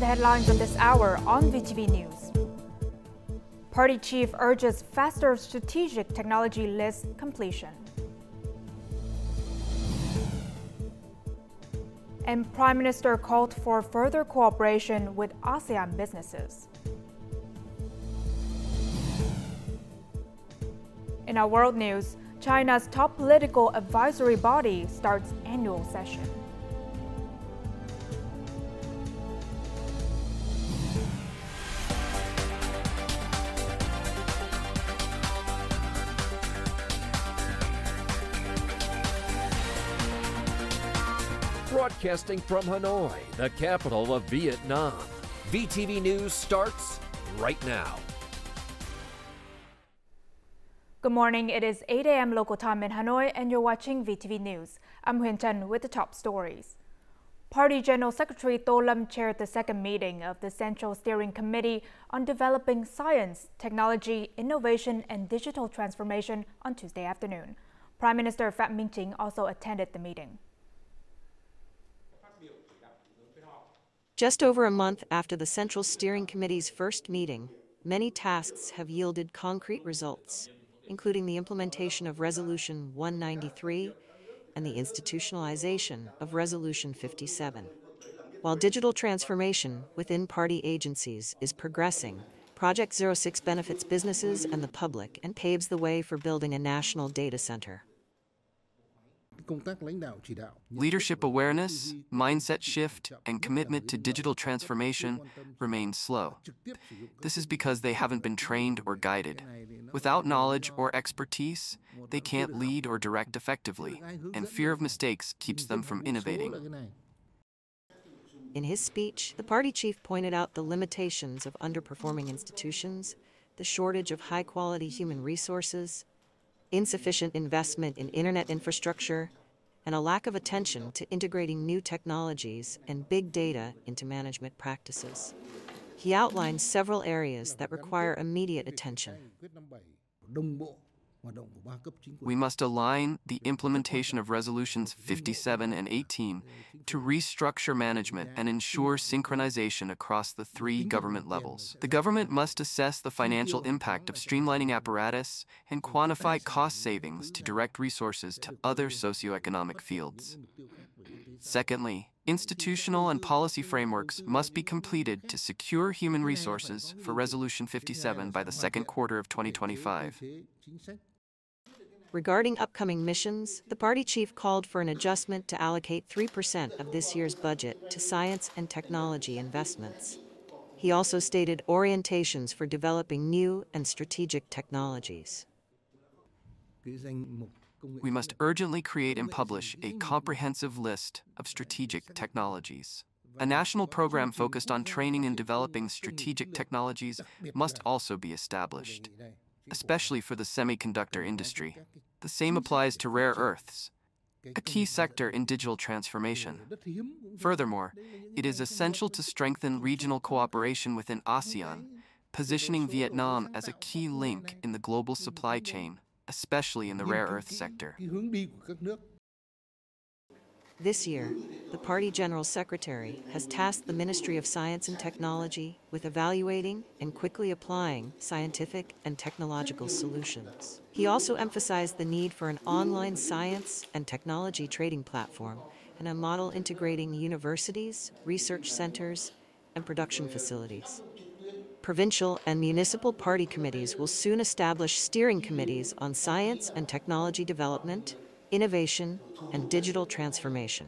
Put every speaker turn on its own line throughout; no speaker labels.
headlines of this hour on VTV News. Party chief urges faster strategic technology list completion. And Prime Minister called for further cooperation with ASEAN businesses. In our world news, China's top political advisory body starts annual session.
Broadcasting from Hanoi, the capital of Vietnam. VTV News starts right now.
Good morning. It is 8 a.m. local time in Hanoi, and you're watching VTV News. I'm Huyền Trân with the top stories. Party General Secretary To Lâm chaired the second meeting of the Central Steering Committee on Developing Science, Technology, Innovation, and Digital Transformation on Tuesday afternoon. Prime Minister Phạm Minh Chính also attended the meeting.
Just over a month after the Central Steering Committee's first meeting, many tasks have yielded concrete results, including the implementation of Resolution 193 and the institutionalization of Resolution 57. While digital transformation within party agencies is progressing, Project 06 benefits businesses and the public and paves the way for building a national data center.
Leadership awareness, mindset shift, and commitment to digital transformation remain slow. This is because they haven't been trained or guided. Without knowledge or expertise, they can't lead or direct effectively, and fear of mistakes keeps them from innovating.
In his speech, the party chief pointed out the limitations of underperforming institutions, the shortage of high-quality human resources, insufficient investment in internet infrastructure, and a lack of attention to integrating new technologies and big data into management practices. He outlined several areas that require immediate attention.
We must align the implementation of Resolutions 57 and 18 to restructure management and ensure synchronization across the three government levels. The government must assess the financial impact of streamlining apparatus and quantify cost savings to direct resources to other socioeconomic fields. Secondly, institutional and policy frameworks must be completed to secure human resources for Resolution 57 by the second quarter of 2025.
Regarding upcoming missions, the party chief called for an adjustment to allocate 3% of this year's budget to science and technology investments. He also stated orientations for developing new and strategic technologies.
We must urgently create and publish a comprehensive list of strategic technologies. A national program focused on training and developing strategic technologies must also be established, especially for the semiconductor industry. The same applies to rare earths, a key sector in digital transformation. Furthermore, it is essential to strengthen regional cooperation within ASEAN, positioning Vietnam as a key link in the global supply chain, especially in the rare earth sector.
This year, the Party General Secretary has tasked the Ministry of Science and Technology with evaluating and quickly applying scientific and technological solutions. He also emphasized the need for an online science and technology trading platform and a model integrating universities, research centers, and production facilities. Provincial and municipal party committees will soon establish steering committees on science and technology development, innovation, and digital transformation.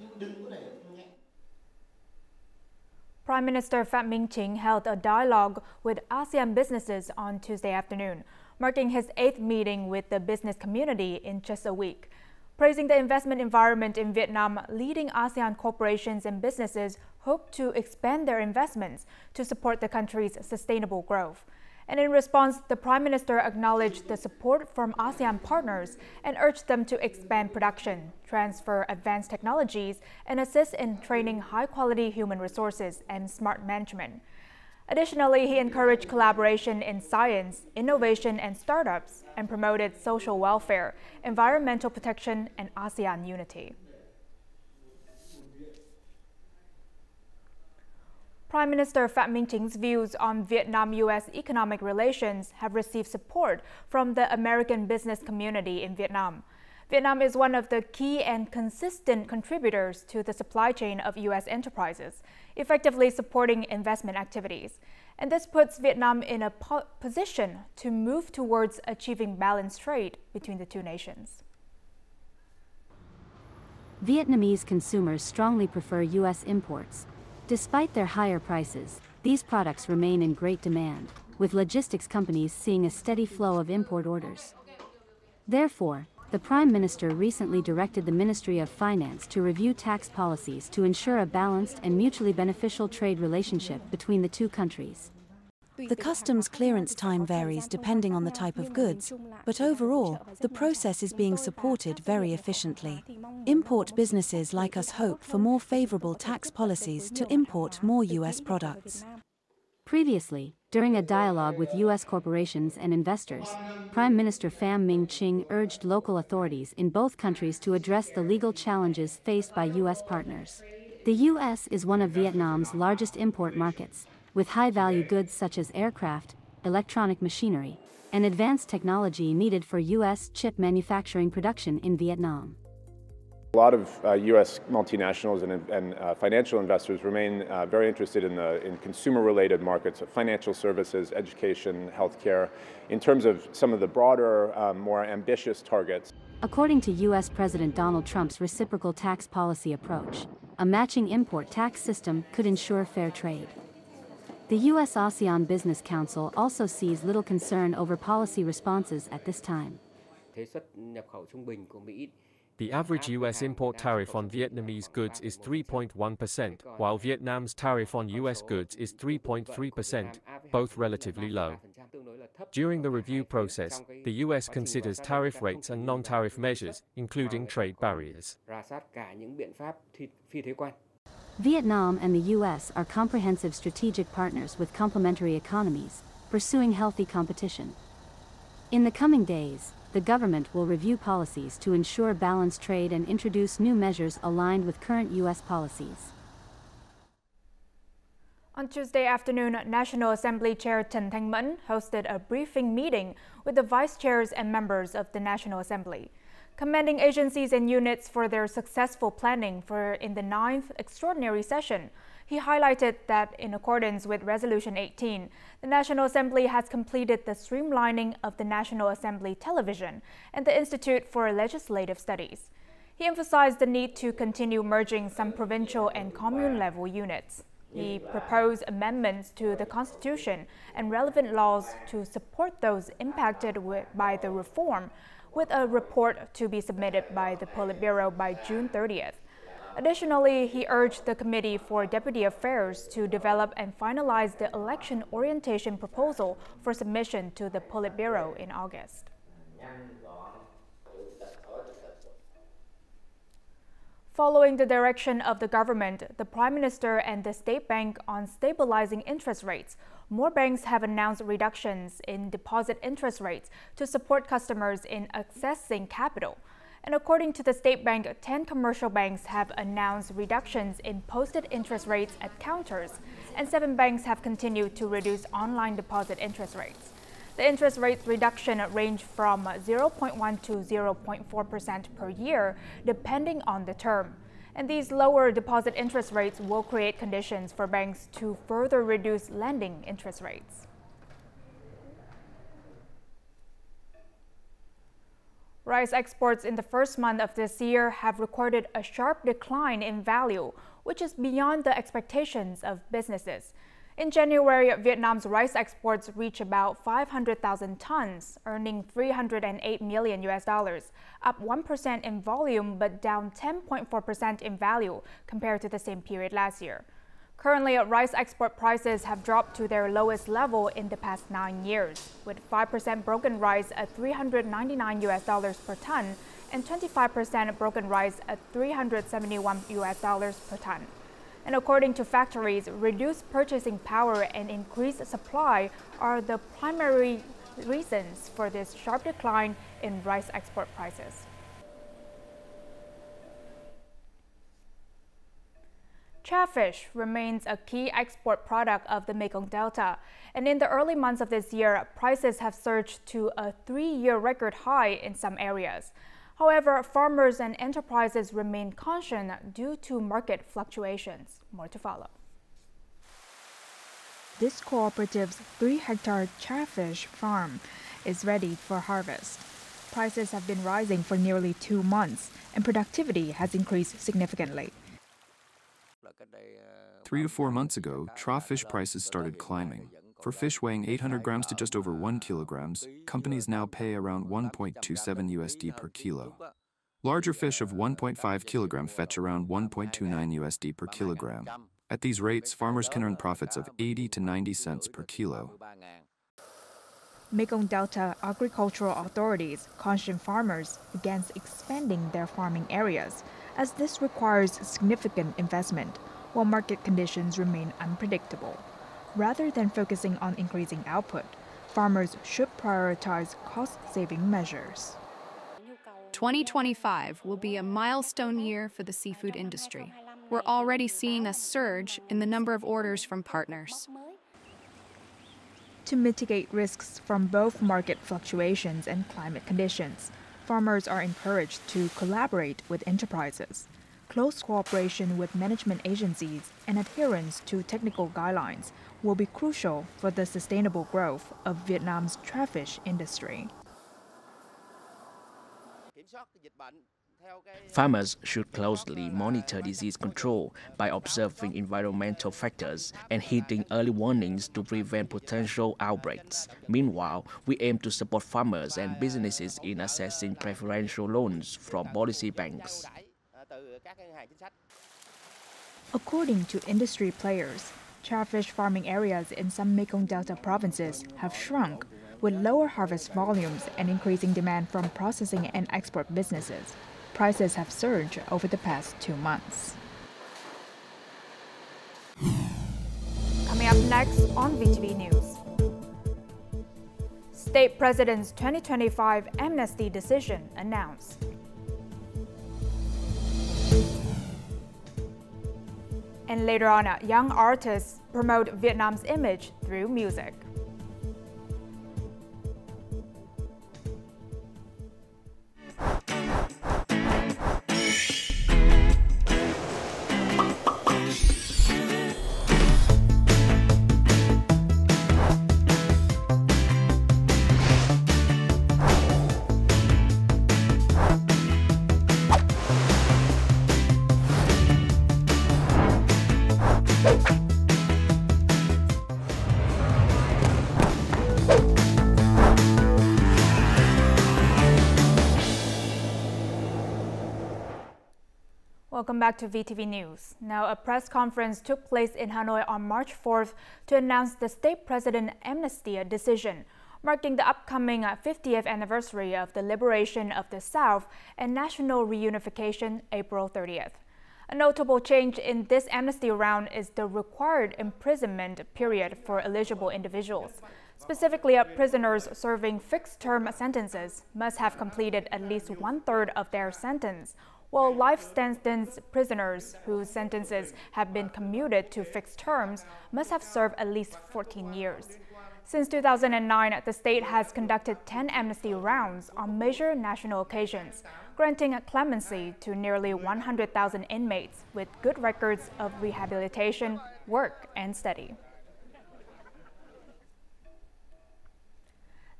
Prime Minister Phạm Minh Chính held a dialogue with ASEAN businesses on Tuesday afternoon, marking his 8th meeting with the business community in just a week. Praising the investment environment in Vietnam, leading ASEAN corporations and businesses hope to expand their investments to support the country's sustainable growth. And in response, the Prime Minister acknowledged the support from ASEAN partners and urged them to expand production, transfer advanced technologies, and assist in training high-quality human resources and smart management. Additionally, he encouraged collaboration in science, innovation, and startups, and promoted social welfare, environmental protection, and ASEAN unity. Prime Minister Phạm Minh Chính views on Vietnam-U.S. economic relations have received support from the American business community in Vietnam. Vietnam is one of the key and consistent contributors to the supply chain of U.S. enterprises, effectively supporting investment activities. And this puts Vietnam in a position to move towards achieving balanced trade between the two nations.
Vietnamese consumers strongly prefer U.S. imports. Despite their higher prices, these products remain in great demand, with logistics companies seeing a steady flow of import orders. Therefore, the Prime Minister recently directed the Ministry of Finance to review tax policies to ensure a balanced and mutually beneficial trade relationship between the two countries.
The customs clearance time varies depending on the type of goods, but overall, the process is being supported very efficiently. Import businesses like us hope for more favorable tax policies to import more U.S. products.
Previously, during a dialogue with U.S. corporations and investors, Prime Minister Pham Minh Chinh urged local authorities in both countries to address the legal challenges faced by U.S. partners. The U.S. is one of Vietnam's largest import markets, with high-value goods such as aircraft, electronic machinery, and advanced technology needed for U.S. chip manufacturing production in Vietnam.
A lot of U.S. multinationals and financial investors remain very interested in consumer-related markets, financial services, education, healthcare, in terms of some of the broader, more ambitious targets.
According to U.S. President Donald Trump's reciprocal tax policy approach, a matching import tax system could ensure fair trade. The U.S. ASEAN Business Council also sees little concern over policy responses at this time.
The average U.S. import tariff on Vietnamese goods is 3.1%, while Vietnam's tariff on U.S. goods is 3.3%, both relatively low. During the review process, the U.S. considers tariff rates and non-tariff measures, including trade barriers.
Vietnam and the U.S. are comprehensive strategic partners with complementary economies, pursuing healthy competition. In the coming days, the government will review policies to ensure balanced trade and introduce new measures aligned with current U.S. policies.
On Tuesday afternoon, National Assembly Chair Trần Thanh Mẫn hosted a briefing meeting with the vice chairs and members of the National Assembly. Commending agencies and units for their successful planning in the 9th extraordinary session, he highlighted that in accordance with Resolution 18, the National Assembly has completed the streamlining of the National Assembly Television and the Institute for Legislative Studies. He emphasized the need to continue merging some provincial and commune-level units. He proposed amendments to the Constitution and relevant laws to support those impacted by the reform, with a report to be submitted by the Politburo by June 30th. Additionally, he urged the Committee for Deputy Affairs to develop and finalize the election orientation proposal for submission to the Politburo in August. Following the direction of the government, the Prime Minister and the State Bank on stabilizing interest rates, more banks have announced reductions in deposit interest rates to support customers in accessing capital. And according to the State Bank, 10 commercial banks have announced reductions in posted interest rates at counters, and 7 banks have continued to reduce online deposit interest rates. The interest rate reduction ranged from 0.1 to 0.4% per year, depending on the term. And these lower deposit interest rates will create conditions for banks to further reduce lending interest rates. Rice exports in the first month of this year have recorded a sharp decline in value, which is beyond the expectations of businesses. In January, Vietnam's rice exports reached about 500,000 tons, earning $308 million, up 1% in volume but down 10.4% in value compared to the same period last year. Currently, rice export prices have dropped to their lowest level in the past 9 years, with 5% broken rice at $399 per ton and 25% broken rice at $371 per ton. And according to factories, reduced purchasing power and increased supply are the primary reasons for this sharp decline in rice export prices. Chairfish remains a key export product of the Mekong Delta, and in the early months of this year, prices have surged to a 3-year record high in some areas. However, farmers and enterprises remain cautious due to market fluctuations. More to follow. This cooperative's 3-hectare chairfish farm is ready for harvest. Prices have been rising for nearly 2 months, and productivity has increased significantly.
3 to 4 months ago, trough fish prices started climbing. For fish weighing 800 grams to just over 1 kilograms, companies now pay around $1.27 USD per kilo. Larger fish of 1.5 kilogram fetch around 1.29 USD per kilogram. At these rates, farmers can earn profits of 80 to 90 cents per kilo.
Mekong Delta agricultural authorities caution farmers against expanding their farming areas, as this requires significant investment, while market conditions remain unpredictable. Rather than focusing on increasing output, farmers should prioritize cost-saving measures.
2025 will be a milestone year for the seafood industry. We're already seeing a surge in the number of orders from partners.
To mitigate risks from both market fluctuations and climate conditions, farmers are encouraged to collaborate with enterprises. Close cooperation with management agencies and adherence to technical guidelines will be crucial for the sustainable growth of Vietnam's chairfish industry.
Farmers should closely monitor disease control by observing environmental factors and heeding early warnings to prevent potential outbreaks. Meanwhile, we aim to support farmers and businesses in accessing preferential loans from policy banks.
According to industry players, chairfish farming areas in some Mekong Delta provinces have shrunk, with lower harvest volumes and increasing demand from processing and export businesses. Prices have surged over the past 2 months. Coming up next on VTV News. State President's 2025 amnesty decision announced. And later on, young artists promote Vietnam's image through music. Welcome back to VTV News. Now, a press conference took place in Hanoi on March 4th to announce the state president amnesty decision, marking the upcoming 50th anniversary of the liberation of the South and national reunification April 30th. A notable change in this amnesty round is the required imprisonment period for eligible individuals. Specifically, prisoners serving fixed-term sentences must have completed at least 1/3 of their sentence, while life sentence prisoners whose sentences have been commuted to fixed terms must have served at least 14 years. Since 2009, the state has conducted 10 amnesty rounds on major national occasions, granting clemency to nearly 100,000 inmates with good records of rehabilitation, work, and study.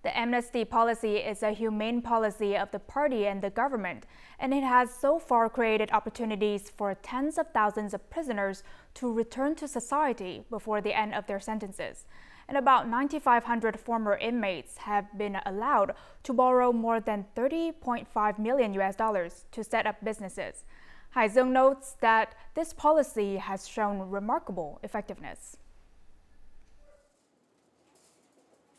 The amnesty policy is a humane policy of the party and the government, and it has so far created opportunities for tens of thousands of prisoners to return to society before the end of their sentences. And about 9,500 former inmates have been allowed to borrow more than $30.5 million to set up businesses. Hai Dung notes that this policy has shown remarkable effectiveness.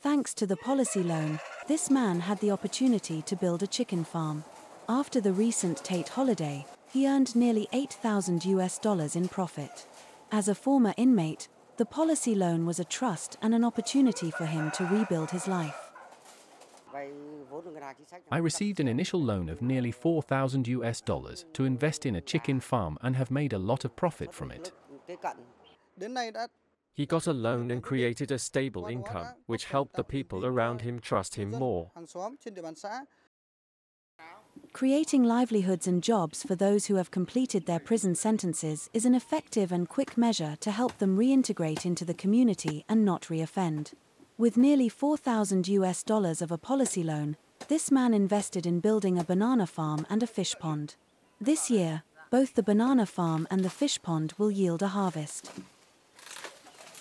Thanks to the policy loan, this man had the opportunity to build a chicken farm. After the recent Tate holiday, he earned nearly $8,000 in profit. As a former inmate, the policy loan was a trust and an opportunity for him to rebuild his life.
I received an initial loan of nearly $4,000 to invest in a chicken farm and have made a lot of profit from it. He got a loan and created a stable income, which helped the people around him trust him more.
Creating livelihoods and jobs for those who have completed their prison sentences is an effective and quick measure to help them reintegrate into the community and not reoffend. With nearly $4,000 of a policy loan, this man invested in building a banana farm and a fish pond. This year, both the banana farm and the fish pond will yield a harvest.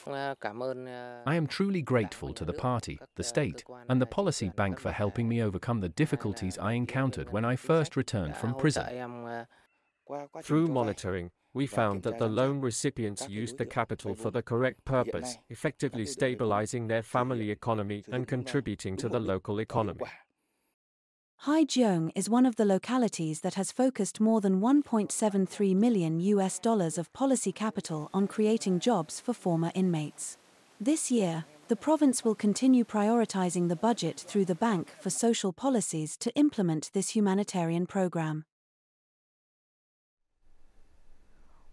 I am truly grateful to the party, the state, and the policy bank for helping me overcome the difficulties I encountered when I first returned from prison.
Through monitoring, we found that the loan recipients used the capital for the correct purpose, effectively stabilizing their family economy and contributing to the local economy.
Hai Jeong is one of the localities that has focused more than $1.73 million of policy capital on creating jobs for former inmates. This year, the province will continue prioritizing the budget through the Bank for Social Policies to implement this humanitarian program.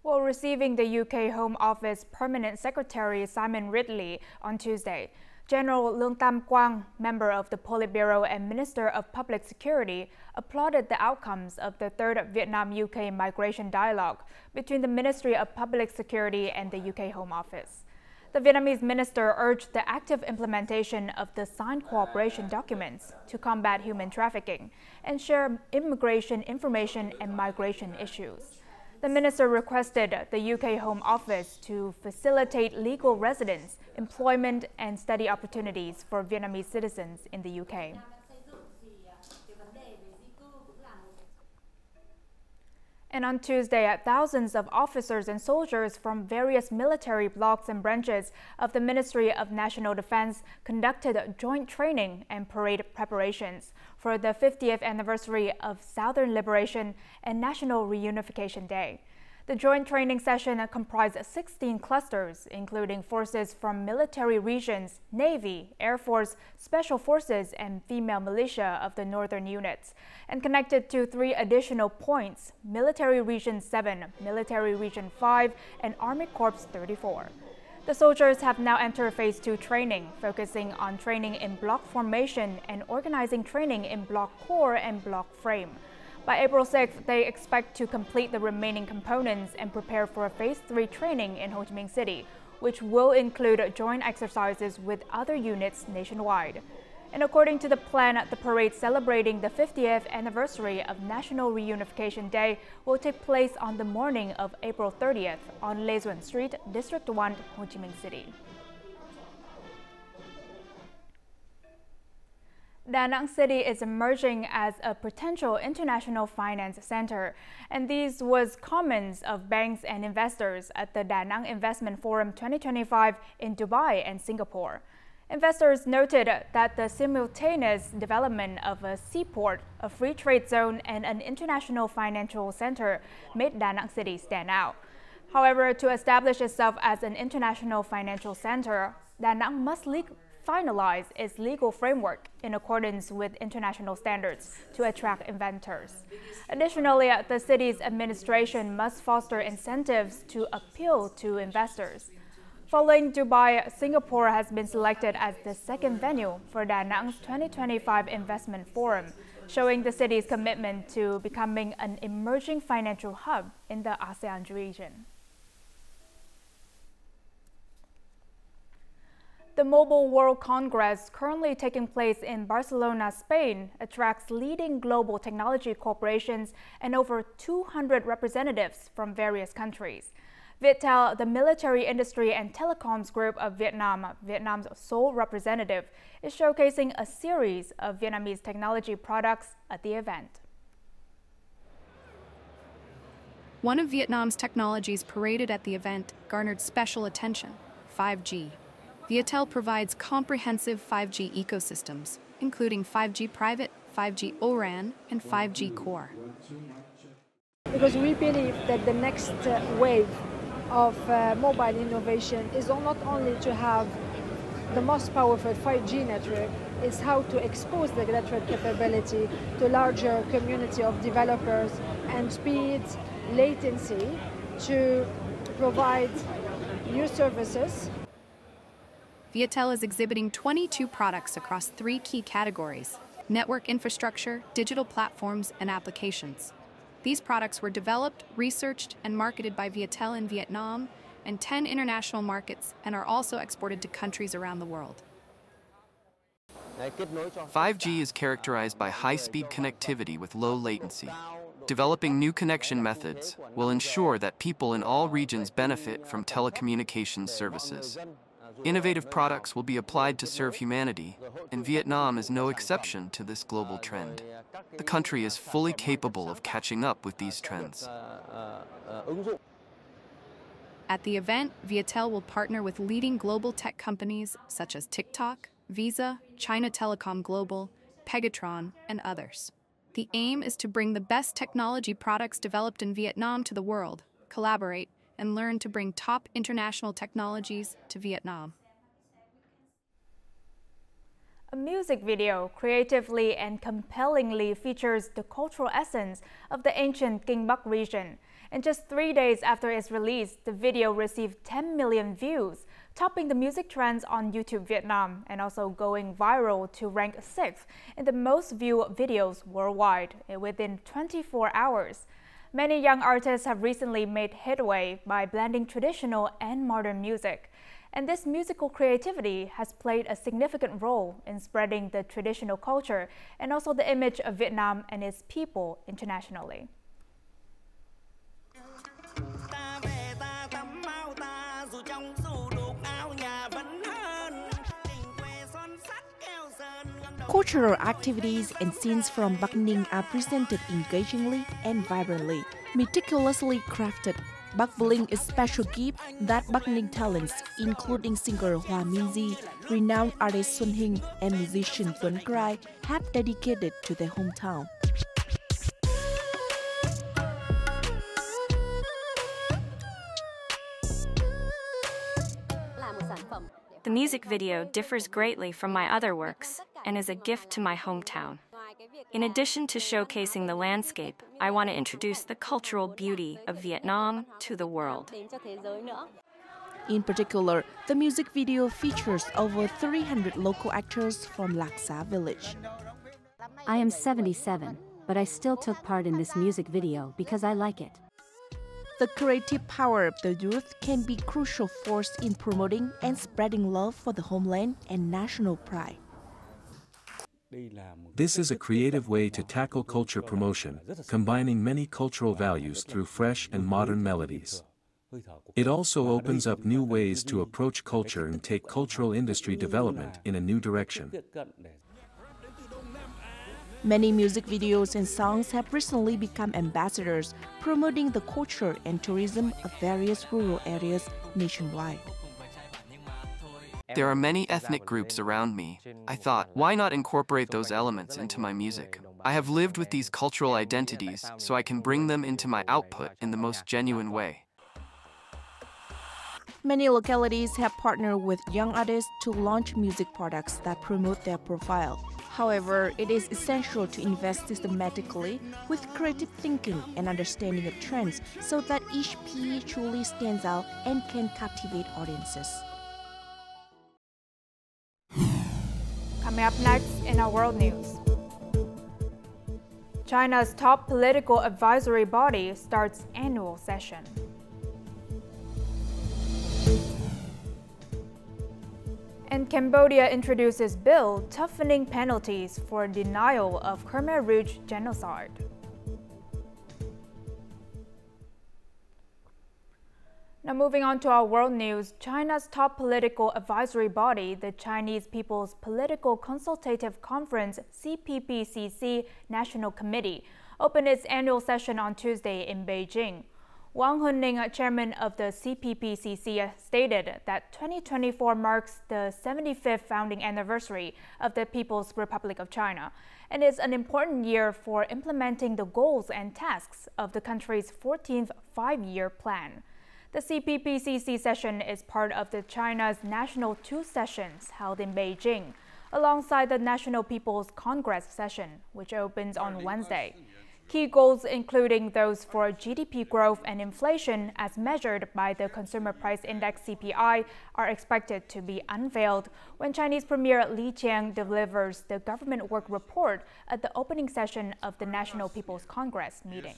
While receiving the UK Home Office Permanent Secretary Simon Ridley on Tuesday, General Leung Tam Quang, member of the Politburo and Minister of Public Security, applauded the outcomes of the third Vietnam-UK migration dialogue between the Ministry of Public Security and the UK Home Office. The Vietnamese minister urged the active implementation of the signed cooperation documents to combat human trafficking and share immigration information and migration issues. The minister requested the UK Home Office to facilitate legal residence, employment and study opportunities for Vietnamese citizens in the UK. And on Tuesday, thousands of officers and soldiers from various military blocks and branches of the Ministry of National Defense conducted joint training and parade preparations for the 50th anniversary of Southern Liberation and National Reunification Day. The joint training session comprised 16 clusters, including forces from military regions, Navy, Air Force, Special Forces, and female militia of the northern units, and connected to 3 additional points: Military Region 7, Military Region 5, and Army Corps 34. The soldiers have now entered Phase 2 training, focusing on training in block formation and organizing training in block core and block frame. By April 6th, they expect to complete the remaining components and prepare for a Phase 3 training in Ho Chi Minh City, which will include joint exercises with other units nationwide. And according to the plan, the parade celebrating the 50th anniversary of National Reunification Day will take place on the morning of April 30th on Lê Duẩn Street, District 1, Ho Chi Minh City. Da Nang City is emerging as a potential international finance center, and these was comments of banks and investors at the Da Nang Investment Forum 2025 in Dubai and Singapore. Investors noted that the simultaneous development of a seaport, a free trade zone, and an international financial center made Da Nang City stand out. However, to establish itself as an international financial center, Da Nang must finalize its legal framework in accordance with international standards to attract investors. Additionally, the city's administration must foster incentives to appeal to investors. Following Dubai, Singapore has been selected as the second venue for Da Nang's 2025 Investment Forum, showing the city's commitment to becoming an emerging financial hub in the ASEAN region. The Mobile World Congress, currently taking place in Barcelona, Spain, attracts leading global technology corporations and over 200 representatives from various countries. Viettel, the military industry and telecoms group of Vietnam, Vietnam's sole representative, is showcasing a series of Vietnamese technology products at the event.
One of Vietnam's technologies paraded at the event garnered special attention: 5G. Viettel provides comprehensive 5G ecosystems, including 5G private, 5G O-RAN, and 5G core.
Because we believe that the next wave of mobile innovation is not only to have the most powerful 5G network, it's how to expose the network capability to larger community of developers and speed, latency to provide new services.
Vietel is exhibiting 22 products across 3 key categories: network infrastructure, digital platforms, and applications. These products were developed, researched, and marketed by Vietel in Vietnam and 10 international markets and are also exported to countries around the world.
5G is characterized by high-speed connectivity with low latency. Developing new connection methods will ensure that people in all regions benefit from telecommunications services. Innovative products will be applied to serve humanity, and Vietnam is no exception to this global trend. The country is fully capable of catching up with these trends.
At the event, Vietel will partner with leading global tech companies such as TikTok, Visa, China Telecom Global, Pegatron, and others. The aim is to bring the best technology products developed in Vietnam to the world, collaborate, and learn to bring top international technologies to Vietnam.
A music video creatively and compellingly features the cultural essence of the ancient Kinh Bắc region. And just 3 days after its release, the video received 10 million views, topping the music trends on YouTube Vietnam and also going viral to rank 6th in the most viewed videos worldwide within 24 hours. Many young artists have recently made headway by blending traditional and modern music. And this musical creativity has played a significant role in spreading the traditional culture and also the image of Vietnam and its people internationally.
Cultural activities and scenes from Bắc Ninh are presented engagingly and vibrantly. Meticulously crafted, Bắc Bling is special gift that Bắc Ninh talents, including singer Hoa Minh Di, renowned artist Xuân Hinh, and musician Tuấn Crai, have dedicated to their hometown.
The music video differs greatly from my other works and is a gift to my hometown. In addition to showcasing the landscape, I want to introduce the cultural beauty of Vietnam to the world.
In particular, the music video features over 300 local actors from Lạc Xá village.
I am 77, but I still took part in this music video because I like it.
The creative power of the youth can be a crucial force in promoting and spreading love for the homeland and national pride.
This is a creative way to tackle culture promotion, combining many cultural values through fresh and modern melodies. It also opens up new ways to approach culture and take cultural industry development in a new direction.
Many music videos and songs have recently become ambassadors, promoting the culture and tourism of various rural areas nationwide.
There are many ethnic groups around me. I thought, why not incorporate those elements into my music? I have lived with these cultural identities, so I can bring them into my output in the most genuine way.
Many localities have partnered with young artists to launch music products that promote their profile. However, it is essential to invest systematically with creative thinking and understanding of trends so that each piece truly stands out and can captivate audiences.
Coming up next in our world news. China's top political advisory body starts annual session. And Cambodia introduces bill toughening penalties for denial of Khmer Rouge genocide. Now moving on to our world news, China's top political advisory body, the Chinese People's Political Consultative Conference CPPCC National Committee, opened its annual session on Tuesday in Beijing. Wang Hunning, chairman of the CPPCC, stated that 2024 marks the 75th founding anniversary of the People's Republic of China and is an important year for implementing the goals and tasks of the country's 14th five-year plan. The CPPCC session is part of the China's National Two Sessions held in Beijing, alongside the National People's Congress session, which opens on Wednesday. Key goals, including those for GDP growth and inflation as measured by the Consumer Price Index CPI, are expected to be unveiled when Chinese Premier Li Qiang delivers the government work report at the opening session of the National People's Congress meeting.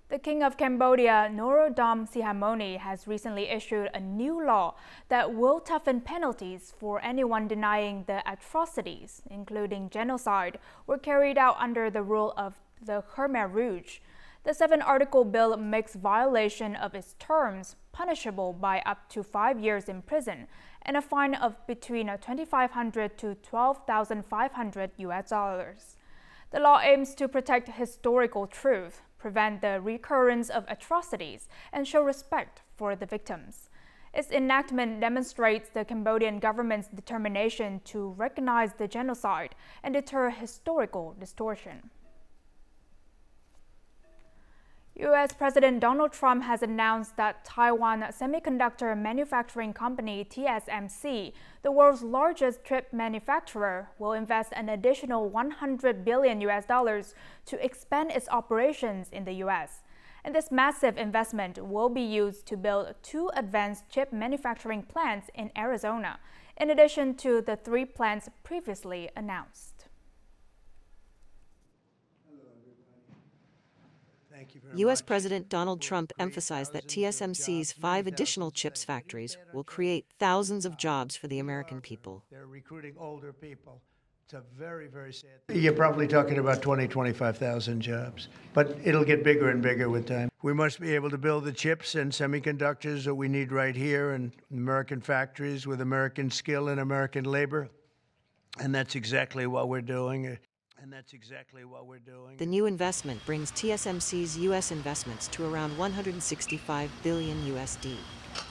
The King of Cambodia, Norodom Sihamoni, has recently issued a new law that will toughen penalties for anyone denying the atrocities, including genocide, were carried out under the rule of the Khmer Rouge. The 7-article bill makes violation of its terms punishable by up to 5 years in prison and a fine of between $2,500 to $12,500 US. The law aims to protect historical truth, prevent the recurrence of atrocities, and show respect for the victims. Its enactment demonstrates the Cambodian government's determination to recognize the genocide and deter historical distortion. U.S. President Donald Trump has announced that Taiwan semiconductor manufacturing company TSMC, the world's largest chip manufacturer, will invest an additional $100 billion to expand its operations in the U.S. And this massive investment will be used to build 2 advanced chip manufacturing plants in Arizona, in addition to the 3 plants previously announced.
U.S. President Donald Trump emphasized that TSMC's 5 additional chips factories will create thousands of jobs for the American people.
They're recruiting older people. It's a very, very sad thing. You're probably talking about 25,000 jobs, but it'll get bigger and bigger with time. We must be able to build the chips and semiconductors that we need right here in American factories with American skill and American labor, and that's exactly what we're doing.
The new investment brings TSMC's U.S. investments to around $165 billion USD.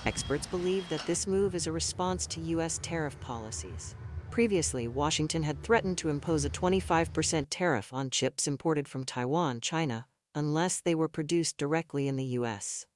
Experts believe that this move is a response to U.S. tariff policies. Previously, Washington had threatened to impose a 25% tariff on chips imported from Taiwan, China, unless they were produced directly in the U.S.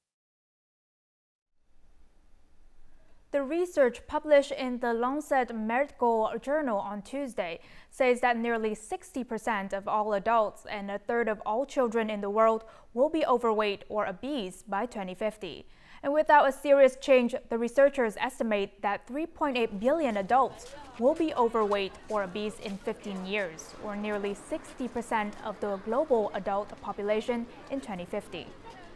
The research published in the Lancet Medical Journal on Tuesday says that nearly 60% of all adults and a third of all children in the world will be overweight or obese by 2050. And without a serious change, the researchers estimate that 3.8 billion adults will be overweight or obese in 15 years, or nearly 60% of the global adult population in 2050.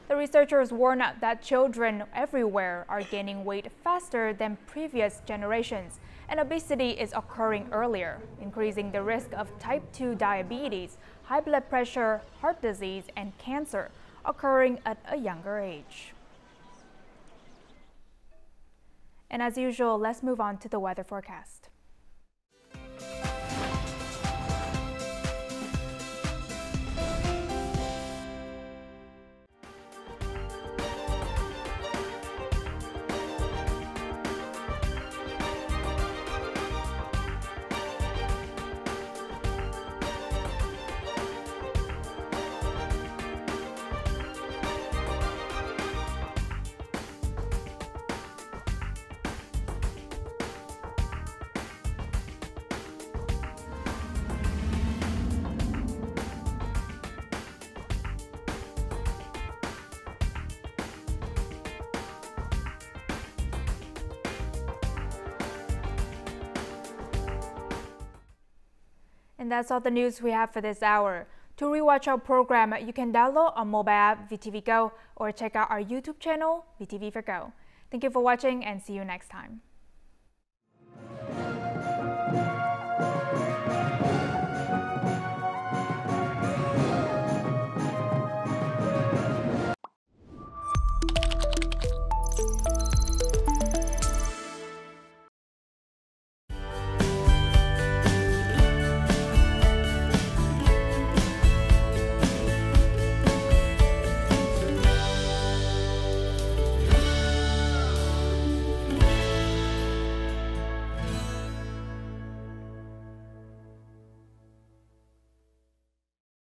The researchers warn that children everywhere are gaining weight faster than previous generations, and obesity is occurring earlier, increasing the risk of type 2 diabetes, high blood pressure, heart disease, and cancer occurring at a younger age. And as usual, let's move on to the weather forecast. And that's all the news we have for this hour. To rewatch our program, you can download our mobile app VTVgo or check out our YouTube channel VTV4Go. Thank you for watching and see you next time.